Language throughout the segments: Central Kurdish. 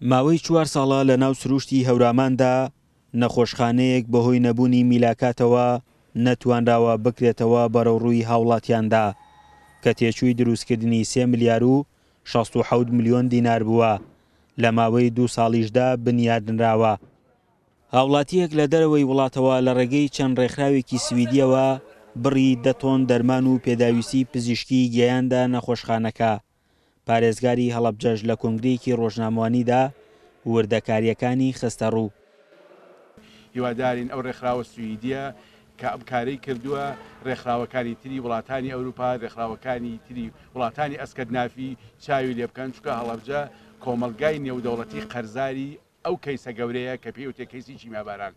ماوەی 4 ساڵە لە ناو سروشتی هەوراماندا نەخۆشخانەیەک بەهۆی نەبوونی میلاکاتەوە نەتوانراوە بکرێتەوە بەرەوڕووی هاوڵاتیاندا کە تێچووی دروستکردنی 3 ملیار و 67 ملیۆن دینار بووە لە ماوەی 2 ساڵیشدا بنیادنراوە. هاوڵاتیەک لە دەرەوەی وڵاتەوە لە ڕێگەی چەند ڕێکخراوێکی سویدیەوە بڕی 10 تۆن دەرمان و پێداویستی پزیشکی گەیاندا نەخۆشخانەکە. پارێزگاری هەڵەبجەش لە کۆنگرەیەکی ڕۆژنامەوانیدا وردەکاریەکانی خستە ڕوو. هیوادارین ئەو ڕێکخراوە سویدیە کە ئەم کارەی کردووە ڕێکخراوەکانی تری وڵاتانی ئەوروپا، ڕێکخراوەکانی تری وڵاتانی ئەسکەندنافی چاوی لێ بکەن، چونکە هەڵەبجە کۆمەلگای نێودەوڵەتی قەرزاری ئەو کەیسە گەورەیە کە پێوتێ کەیسی چیماباران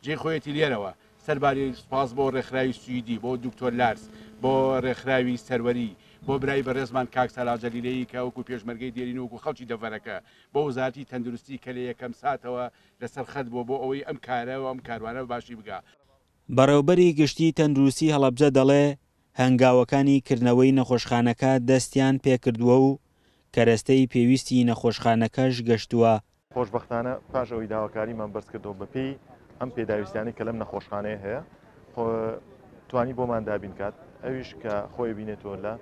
جێ خۆیەتی لێرەوە. سەرباری سپاس بۆ ڕێکخراوی سویدی، بۆ دکتۆر لارس، بۆ ڕێکخراوی سەروەری، بۆ برای بەڕێزمان کاک سەلاح جەلیلەیی کە وەکو پێشمەرگەی دێرین وەکو خەڵکی دەڤەرەکە، بۆ وزارەتی تەندروستی کە لە یەکەم ساتەوە لەسەر خەت بۆ ئەوەی ئەم کارەوە ئەم کاروانە باشی بگا. بەڕێوەبەری گشتی تەندروستی هەڵەبجە دەڵێ هەنگاوەکانی کردنەوەی نەخۆشخانەکە دەستیان پێکردووە و کەرەستەی پێویستی نەخۆشخانەکەش گەشتووە. خۆشبەختانە پاش ئەوەی داواکاریمان بەرز کردەوە بەپێی ئەم پێداویستیانی کە لەم نەخۆشخانەیە هەیە توانی بۆمان دابین کات ئەویش کە خۆی بینێتەوە لە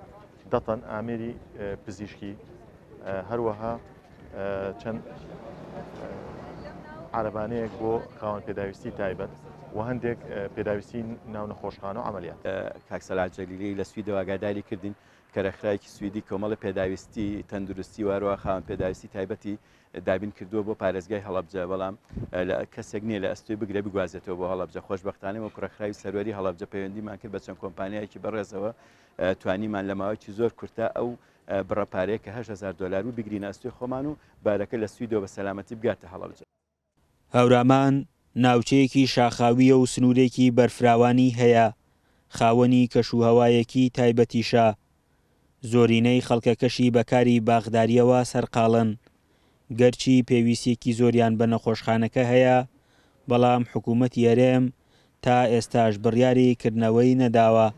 10 تەن ئامێری پزیشکی، هەروەها چەند عەرەبانەیەک بۆ خاوەن پێداویستی تایبەت و هەندێک پێداویستی ناو نەخۆشخانە و عەمەلیات. کاک سەلاح جەلیلی لە سویدەوە ئاگاداری کردین کە ڕێکخراوێکی سویدی کۆمەڵە پێداویستی تەندروستی واروە خاوەن پێداویستی تایبەتی دابین کردووە بۆ پارێزگای هەڵەبجە، بەڵام کەسێک نییە لە ئەستۆی بگرێ بگوازێتەوە بۆ هەڵەبجە. خۆشبەختانە وەکو ڕێکخراوی سەروەری هەڵەبجە پەیوەندیمان کرد بە چەند کۆمپانیایەکی بەڕێزەوە توانیمان لە ماوەیەکی زۆر کورتە ئەو بڕەپارەیە کە 8,000 دلار و بگرینە ئەستۆی خۆمان و بارەکە لە سویدەوە بە سەلامەتی بگاتە هەڵەبجە. هەورامان ناوچەیەکی شاخاویە و سنوورێکی بەرفراوانی هەیە، خاوەنی کەشوهەوایەکی تایبەتیشە. زۆرینەی خەڵکەکەشی بەکاری باغداریەوە سەرقاڵن. گەرچی پێویستێکی زۆریان بە نەخۆشخانەکە هەیە، بەڵام حکوومەتی هەرێم تا ئێستاش بڕیاری کردنەوەی نەداوە.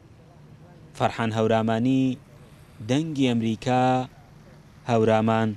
فەرحان هەورامانی، دەنگی ئەمریکا، هەورامان.